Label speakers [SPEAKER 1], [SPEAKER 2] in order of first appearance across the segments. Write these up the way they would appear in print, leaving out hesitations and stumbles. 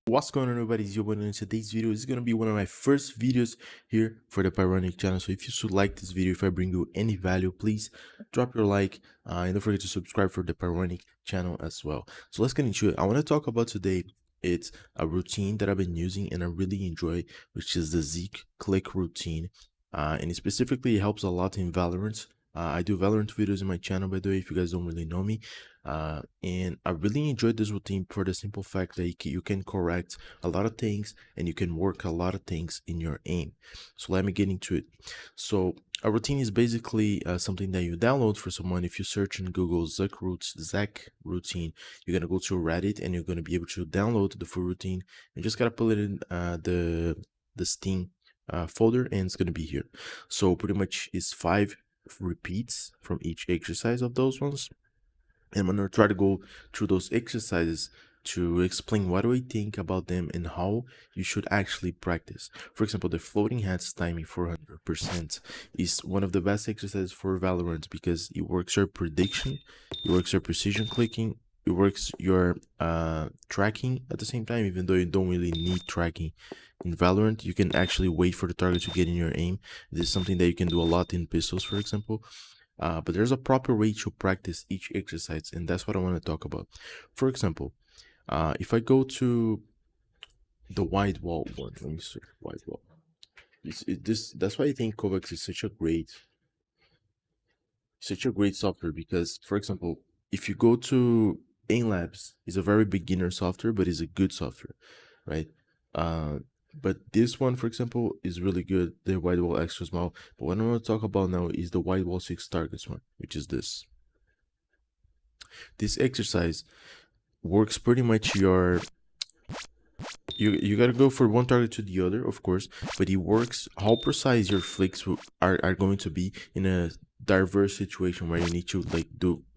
[SPEAKER 1] What's going on, everybody? It's your boy. In today's video is going to be one of my first videos here for the Pyronic channel. So if you should like this video, if I bring you any value, please drop your like and don't forget to subscribe for the Pyronic channel as well. So let's get into it. I want to talk about today. It's a routine that I've been using and I really enjoy, which is the Zeke click routine. And it specifically helps a lot in Valorant. I do Valorant videos in my channel, by the way, if you guys don't really know me. And I really enjoyed this routine for the simple fact that you can correct a lot of things and you can work a lot of things in your aim. So let me get into it. So a routine is basically something that you download for someone. If you search in Google Zeke routine, you're gonna go to Reddit and you're gonna be able to download the full routine. You just gotta put it in the Steam folder and it's gonna be here. So pretty much it's 5 repeats from each exercise of those ones. And I'm gonna try to go through those exercises to explain what do I think about them and how you should actually practice. For example, the floating heads timing 400% is one of the best exercises for Valorant because it works your prediction, it works your precision clicking, it works your tracking at the same time. Even though you don't really need tracking in Valorant, you can actually wait for the target to get in your aim. This is something that you can do a lot in pistols, for example. But there's a proper way to practice each exercise, and that's what I want to talk about. For example, if I go to the wide wall one, let me search wide wall. That's why I think Kovacs is such a great software because, for example, if you go to Aim Labs, it's a very beginner software, but it's a good software, right? But this one, for example, is really good, the wide wall extra small. But what I want to talk about now is the wide wall 6 targets one, which is this. This exercise works pretty much you gotta go for one target to the other, of course, but it works how precise your flicks are going to be in a diverse situation where you need to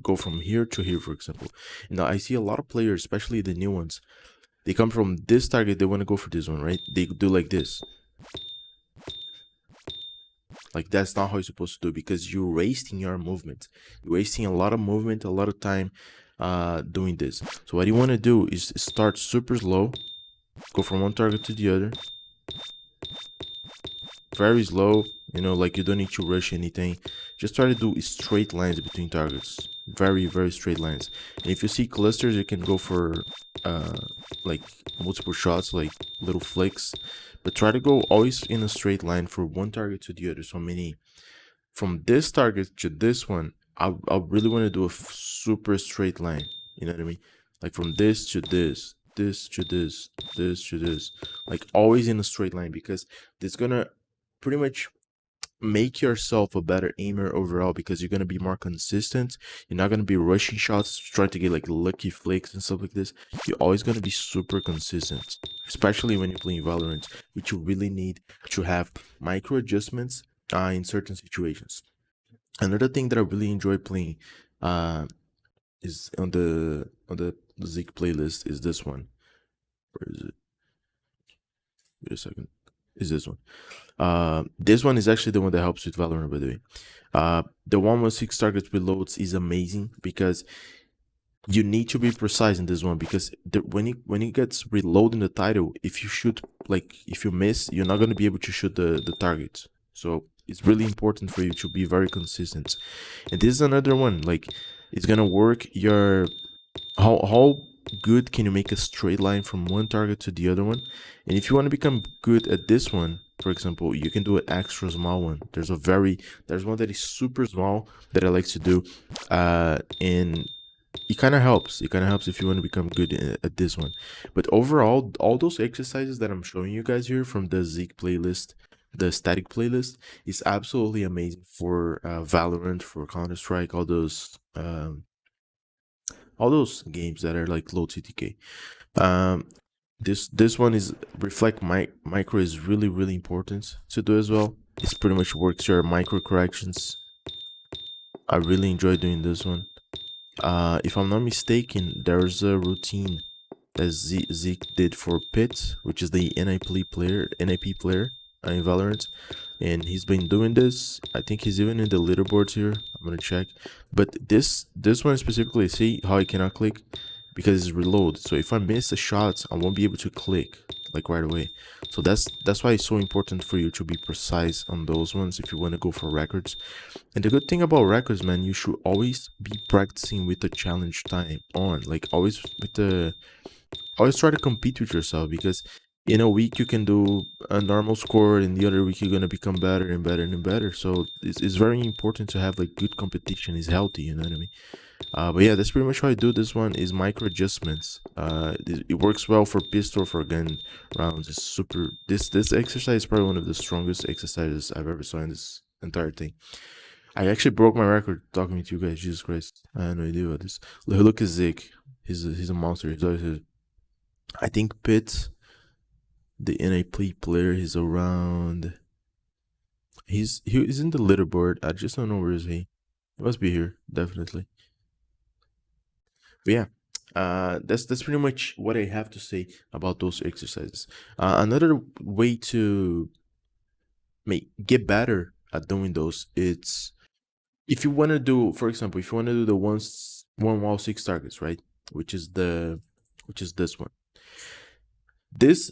[SPEAKER 1] go from here to here, for example. Now I see a lot of players, especially the new ones, they come from this target, they want to go for this one, right? They do like this. Like, that's not how you're supposed to do because you're wasting your movement. You're wasting a lot of movement, a lot of time doing this. So what you want to do is start super slow, go from one target to the other. Very slow, like you don't need to rush anything. Just try to do straight lines between targets. Very, very straight lines. And if you see clusters, you can go for like multiple shots, like little flicks, but try to go always in a straight line for one target to the other. So many from this target to this one, I really want to do a super straight line, you know what I mean? Like from this to this, this to this, this to this, like always in a straight line, because it's gonna pretty much make yourself a better aimer overall because you're going to be more consistent. You're not going to be rushing shots trying to get like lucky flicks and stuff like this. You're always going to be super consistent, especially when you're playing Valorant, which you really need to have micro adjustments in certain situations. Another thing that I really enjoy playing is on the Zeke playlist is this one. Where is it? Wait a second. Is this one. This one is actually the one that helps with Valorant, by the way. The 116 target reloads is amazing because you need to be precise in this one, because when it gets reload in the title, if you shoot, like if you miss, you're not going to be able to shoot the target. So it's really important for you to be very consistent. And this is another one, like it's gonna work your how good can you make a straight line from one target to the other one. And if you want to become good at this one, for example, you can do an extra small one. There's one that is super small that I like to do, and it kind of helps if you want to become good at this one. But overall, all those exercises that I'm showing you guys here from the Zeke playlist, the static playlist, is absolutely amazing for Valorant, for Counter-Strike, all those games that are like low TTK. This one is reflect micro is really important to do as well. It's pretty much works your micro corrections. I really enjoy doing this one. If I'm not mistaken, there's a routine that Zeke did for Pit, which is the NIP player in Valorant, and he's been doing this. I think he's even in the leaderboards here. I'm gonna check, but this one specifically, see how I cannot click. because it's reload. So if I miss a shot, I won't be able to click like right away. So that's why it's so important for you to be precise on those ones if you want to go for records. And the good thing about records, man, you should always be practicing with the challenge time on. Like always try to compete with yourself, because in a week you can do a normal score, and the other week you're gonna become better and better and better. So it's very important to have like good competition. Is healthy, you know what I mean? But yeah, that's pretty much how I do this one. Is micro adjustments. It works well for pistol, for gun rounds. It's super. This exercise is probably one of the strongest exercises I've ever saw in this entire thing. I actually broke my record talking to you guys. Jesus Christ, I had no idea about this. Look at Zeke. He's a monster. I think Pitt, the NAP player, he's around. He's in the leaderboard. I just don't know where is he. He must be here, definitely. But yeah, that's pretty much what I have to say about those exercises. Another way to make get better at doing those, it's if you want to do, for example, if you want to do the one wall six targets, right? Which is the which is this one. This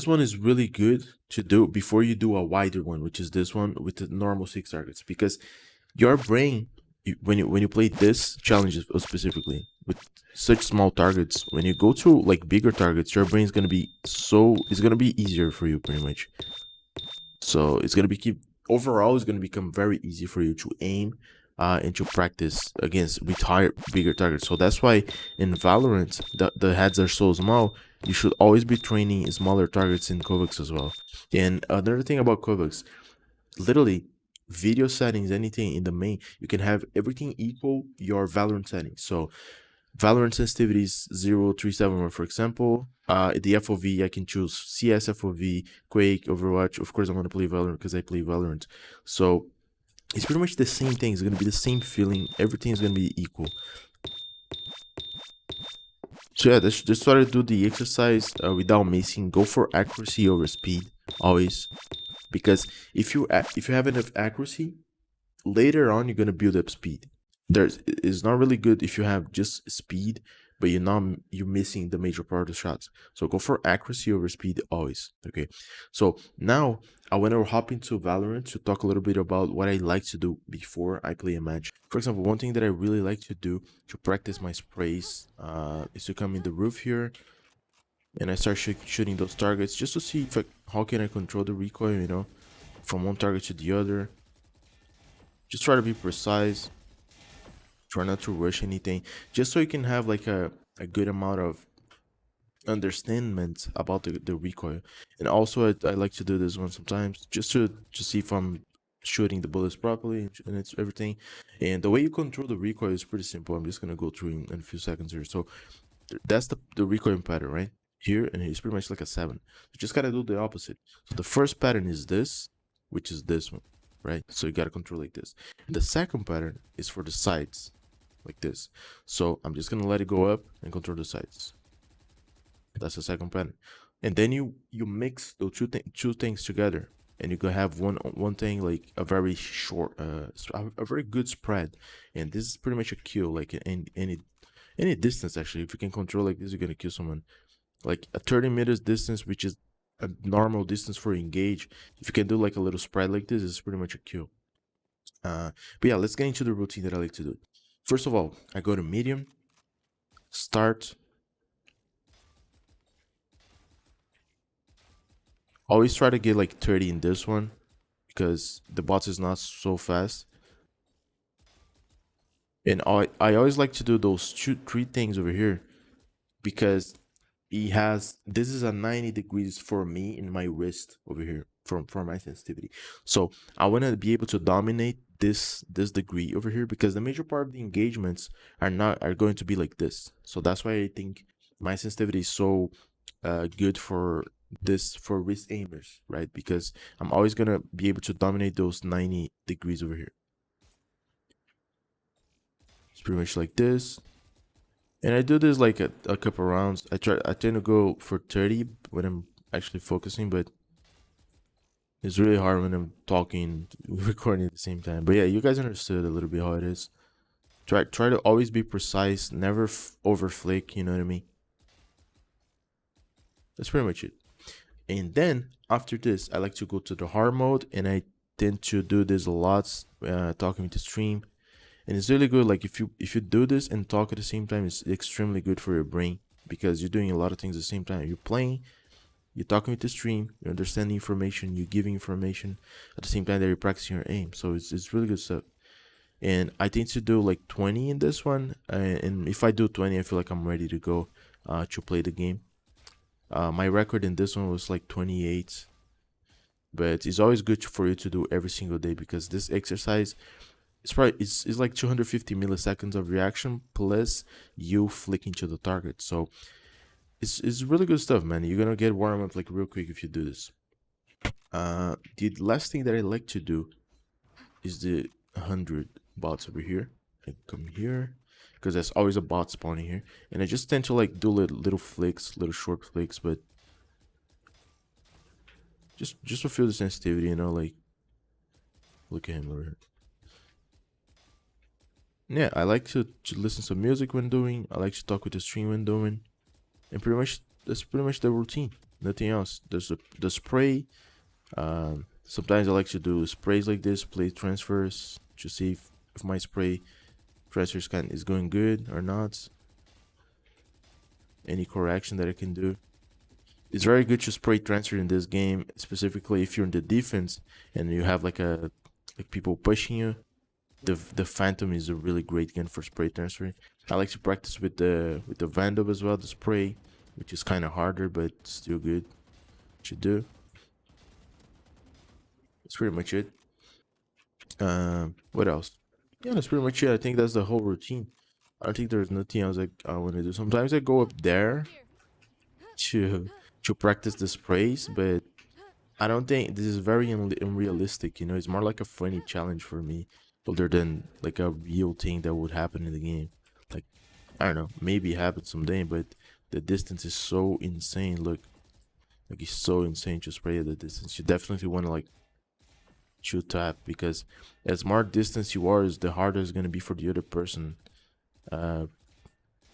[SPEAKER 1] one is really good to do before you do a wider one, which is this one with the normal six targets, because your brain, when you play this challenges specifically with such small targets, when you go to like bigger targets, your brain's gonna be it's gonna be easier for you pretty much. So it's gonna be keep overall it's gonna become very easy for you to aim and to practice against with higher bigger targets. So that's why in Valorant the heads are so small. You should always be training smaller targets in Kovacs as well. And another thing about Kovacs, literally video settings, anything in the main, you can have everything equal your Valorant settings. So Valorant sensitivity is 0.371, for example. The FOV, I can choose CS FOV, Quake, Overwatch. Of course, I'm going to play Valorant because I play Valorant. So it's pretty much the same thing. It's going to be the same feeling. Everything is going to be equal. So yeah, just try to do the exercise without missing. Go for accuracy over speed, always. Because if you have enough accuracy, later on you're gonna build up speed. It's not really good if you have just speed, but you're missing the major part of the shots. So go for accuracy over speed always. Okay. So now I want to hop into Valorant to talk a little bit about what I like to do before I play a match. For example, one thing that I really like to do to practice my sprays is to come in the roof here, and I start shooting those targets just to see how can I control the recoil, from one target to the other. Just try to be precise. Try not to rush anything, just so you can have like a good amount of understanding about the recoil. And also I like to do this one sometimes just to see if I'm shooting the bullets properly and it's everything. And the way you control the recoil is pretty simple. I'm just gonna go through in a few seconds here. So that's the recoil pattern, right? Here, and it's pretty much like a 7. You just gotta do the opposite. So the first pattern is this, which is this one, right? So you gotta control like this. The second pattern is for the sides, like this. So I'm just gonna let it go up and control the sides. That's the second pattern. And then you mix those two things together, and you can have one thing like a very short a very good spread. And this is pretty much a kill, like in any distance. Actually, if you can control like this, you're gonna kill someone. Like a 30 meters distance, which is a normal distance for engage. If you can do like a little spread like this, it's pretty much a kill. But yeah, let's get into the routine that I like to do. First of all, I go to medium, start. Always try to get like 30 in this one, because the bot is not so fast. And I always like to do those three things over here, because this is a 90 degrees for me in my wrist over here for my sensitivity. So I want to be able to dominate this degree over here, because the major part of the engagements are going to be like this. So that's why I think my sensitivity is so good for wrist aimers, right? Because I'm always gonna be able to dominate those 90 degrees over here. It's pretty much like this. And I do this like a couple rounds. I tend to go for 30 when I'm actually focusing, but it's really hard when I'm talking, recording at the same time. But yeah, you guys understood a little bit how it is. Try to always be precise, never over flick, you know what I mean? That's pretty much it. And then after this, I like to go to the hard mode, and I tend to do this a lot, talking with the stream. And it's really good. Like if you do this and talk at the same time, it's extremely good for your brain because you're doing a lot of things at the same time. You're playing, you're talking with the stream, you're understanding information, you're giving information at the same time that you're practicing your aim. So it's really good stuff. And I tend to do like 20 in this one, and if I do 20, I feel like I'm ready to go to play the game. My record in this one was like 28, but it's always good for you to do every single day because this exercise it's like 250 milliseconds of reaction plus you flicking to the target. So it's really good stuff, man. You're gonna get warm up like real quick if you do this. The last thing that I like to do is the 100 bots over here. I come here because there's always a bot spawning here, and I just tend to like do little flicks, little short flicks, but just to feel the sensitivity, you know, like look at him over here. Yeah, I like to listen to music when doing. I like to talk with the stream when doing, and pretty much that's pretty much the routine. Nothing else. There's the spray. Sometimes I like to do sprays like this, play transfers to see if my spray transfers is going good or not. Any correction that I can do. It's very good to spray transfer in this game, specifically if you're in the defense and you have like people pushing you. The Phantom is a really great gun for spray transfer. I like to practice with the Vandal as well, the spray, which is kind of harder but still good to do. That's pretty much it. What else? Yeah, that's pretty much it. I think that's the whole routine. I don't think there's nothing else I want to do. Sometimes I go up there to practice the sprays, but I don't think this is very unrealistic. You know, it's more like a funny challenge for me, other than like a real thing that would happen in the game. Like I don't know, maybe it happens someday, but the distance is so insane. Look, like it's so insane to spray at the distance. You definitely want to like shoot tap because as more distance you are, is the harder it's gonna be for the other person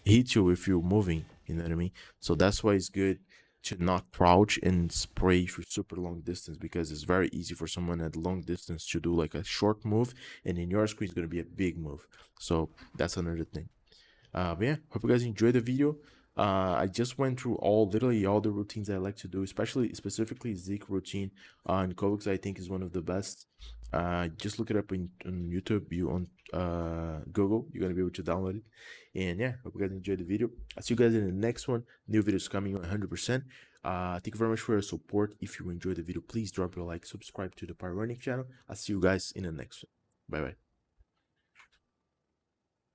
[SPEAKER 1] hit you if you're moving. You know what I mean? So that's why it's good to not crouch and spray for super long distance because it's very easy for someone at long distance to do like a short move, and in your screen it's gonna be a big move. So that's another thing. But yeah, hope you guys enjoyed the video. I just went through literally all the routines I like to do, especially specifically Zeke routine on Kovacs. I think is one of the best. Just look it up on YouTube, you on Google. You're gonna be able to download it. And yeah, hope you guys enjoyed the video. I'll see you guys in the next one. New videos coming 100%. Thank you very much for your support. If you enjoyed the video, please drop your like, subscribe to the Pyronic channel. I'll see you guys in the next one. Bye bye.